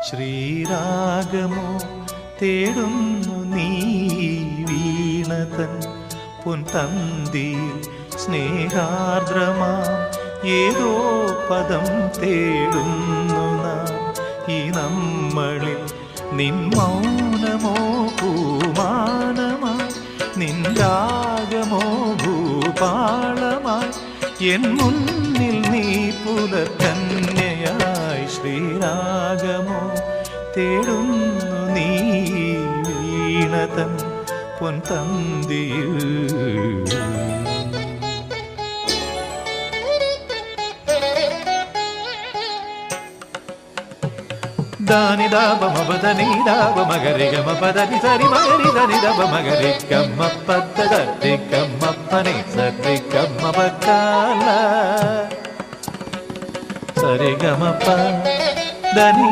ശ്രീരാഗമോ തേടുന്നു നീ വീണതൻ പൊൻതന്തിയിൽ സ്നേഹാർദ്രമാം ഏതോ പദം തേടുന്നു നാം ഈ നമ്മളിൽ. നിൻ മൗനമോ പൂമാനമായി, നിൻ രാഗമോ ഭൂപാളമായി, എൻ മുന്നിൽ നീ പുലർക്കന്യയായി. ശ്രീരാഗമോ തേടുന്നു നീ വീണതൻ പൊൻതന്തിയിൽ. ದಾನಿ ದಾಬ ಮಬದನಿ ದಾಬ ಮಗರಿ ಗಮ ಪದನಿ ಸರಿ ಮಗರಿ ಧನಿ ದಬ ಮಗರಿ ಗಮ್ಮ ಪದ್ದ ದಿ ಗಮ್ಮ ಪನಿ ಸರಿ ಗಮ್ಮ ಬಕಾಲ ಸರಿ ಗಮ ಪ ಧನಿ.